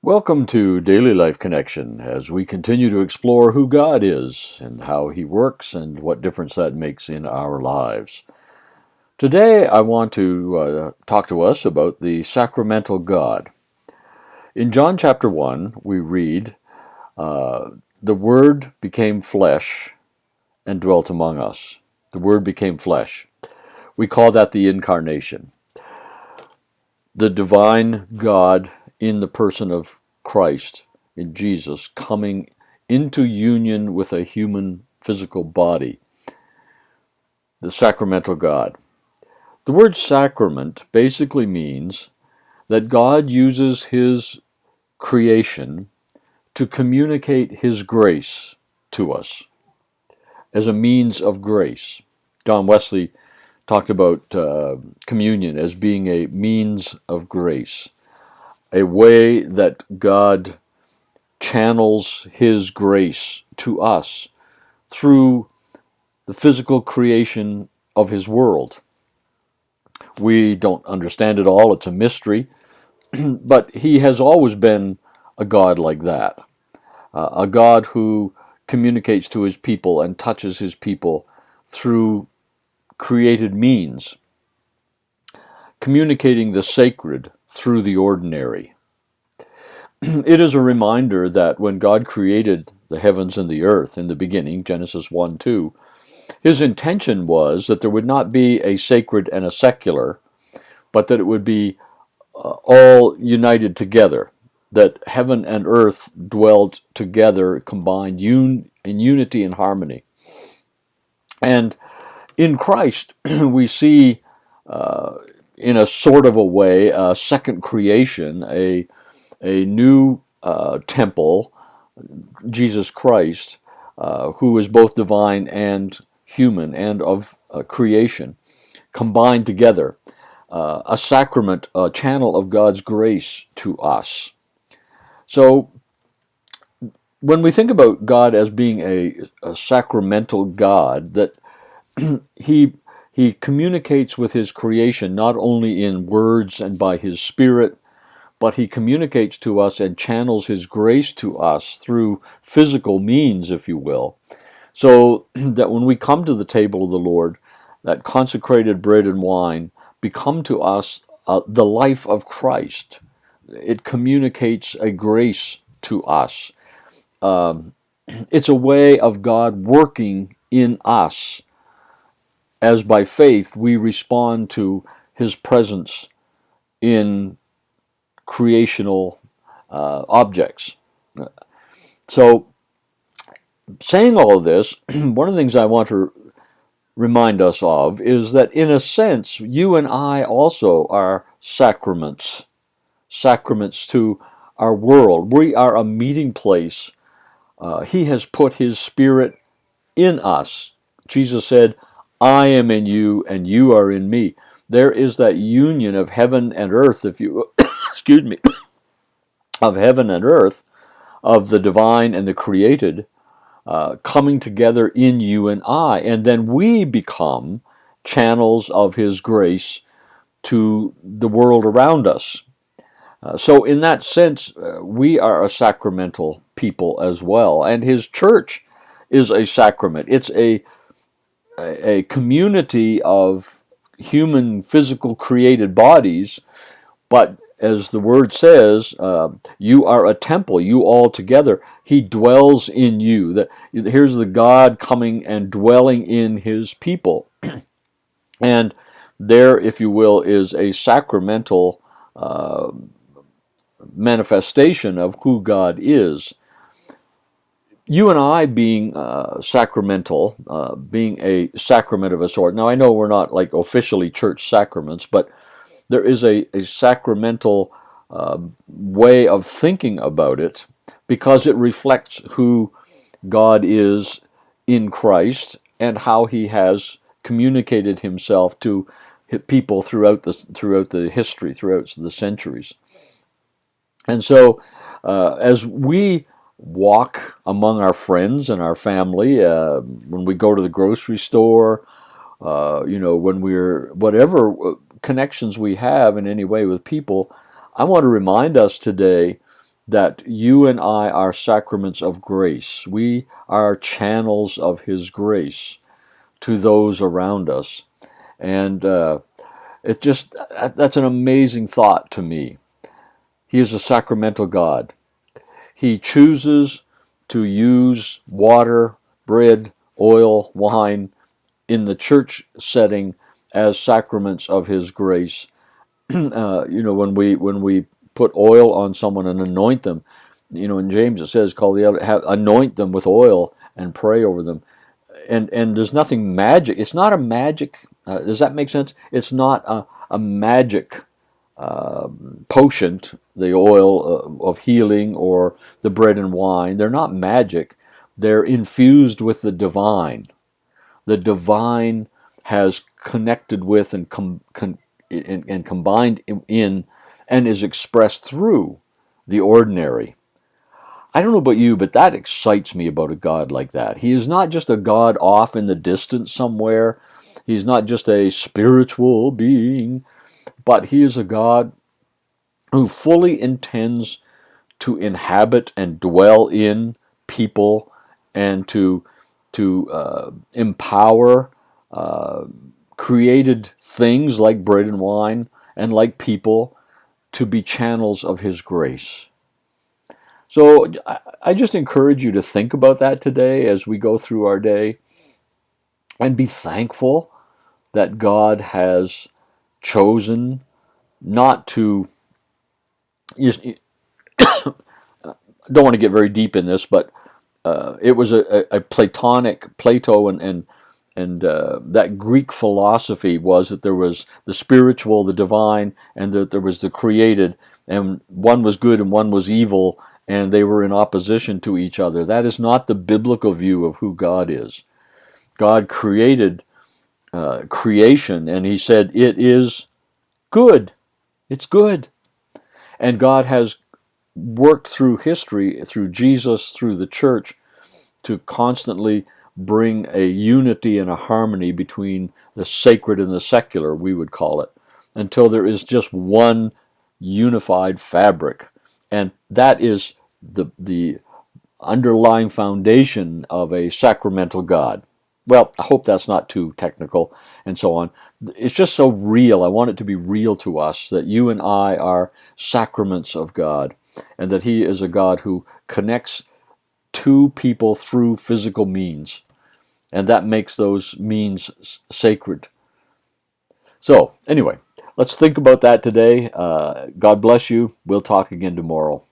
Welcome to Daily Life Connection as we continue to explore who God is and how He works and what difference that makes in our lives. Today I want to talk to us about the Sacramental God. In John chapter 1 we read, the Word became flesh and dwelt among us. The Word became flesh. We call that the Incarnation. The divine God in the person of Christ, in Jesus, coming into union with a human physical body, the sacramental God. The word sacrament basically means that God uses His creation to communicate His grace to us as a means of grace. John Wesley talked about communion as being a means of grace, a way that God channels His grace to us through the physical creation of His world. We don't understand it all, it's a mystery, but He has always been a God like that, a God who communicates to His people and touches His people through created means, communicating the sacred through the ordinary. It is a reminder that when God created the heavens and the earth in the beginning, Genesis 1-2, His intention was that there would not be a sacred and a secular, but that it would be all united together, that heaven and earth dwelled together, combined in unity and harmony. And in Christ, we see, in a sort of a way, a second creation, a new temple, Jesus Christ, who is both divine and human and of creation, combined together, a sacrament, a channel of God's grace to us. So when we think about God as being a sacramental God, that he communicates with His creation not only in words and by His Spirit, but He communicates to us and channels His grace to us through physical means, if you will, so that when we come to the table of the Lord, that consecrated bread and wine become to us the life of Christ. It communicates a grace to us. It's a way of God working in us as by faith we respond to His presence in creational objects. So, saying all of this, one of the things I want to remind us of is that in a sense, you and I also are sacraments to our world. We are a meeting place. He has put His Spirit in us. Jesus said, I am in you and you are in me. There is that union of heaven and earth, if you excuse me, of heaven and earth, of the divine and the created, coming together in you and I. And then we become channels of His grace to the world around us. So in that sense, we are a sacramental people as well. And His church is a sacrament. It's a community of human, physical, created bodies, but as the word says, you are a temple, you all together. He dwells in you. Here's the God coming and dwelling in His people. And there, if you will, is a sacramental manifestation of who God is. You and I being sacramental, being a sacrament of a sort. Now, I know we're not like officially church sacraments, but there is a sacramental way of thinking about it because it reflects who God is in Christ and how He has communicated Himself to people throughout the history, throughout the centuries. And so, as we walk among our friends and our family, when we go to the grocery store, when we're whatever connections we have in any way with people, I want to remind us today that you and I are sacraments of grace. We are channels of His grace to those around us. And that's an amazing thought to me. He is a sacramental God. He chooses to use water, bread, oil, wine in the church setting as sacraments of His grace. When we put oil on someone and anoint them, in James it says, anoint them with oil and pray over them. And there's nothing magic. It's not a magic. Does that make sense? It's not a magic potion, the oil of healing or the bread and wine. They're not magic. They're infused with the divine. The divine has connected with and combined in and is expressed through the ordinary. I don't know about you, but that excites me about a God like that. He is not just a God off in the distance somewhere. He's not just a spiritual being, but He is a God who fully intends to inhabit and dwell in people and to empower created things like bread and wine and like people to be channels of His grace. So I just encourage you to think about that today as we go through our day and be thankful that God has chosen not to, you don't want to get very deep in this, but it was a Plato and that Greek philosophy was that there was the spiritual, the divine, and that there was the created, and one was good and one was evil, and they were in opposition to each other. That is not the biblical view of who God is. God created creation, and He said, it is good. It's good. And God has worked through history, through Jesus, through the church, to constantly bring a unity and a harmony between the sacred and the secular, we would call it, until there is just one unified fabric. And that is the underlying foundation of a sacramental God. Well, I hope that's not too technical and so on. It's just so real. I want it to be real to us that you and I are sacraments of God, and that He is a God who connects two people through physical means, and that makes those means sacred. So, anyway, let's think about that today. God bless you. We'll talk again tomorrow.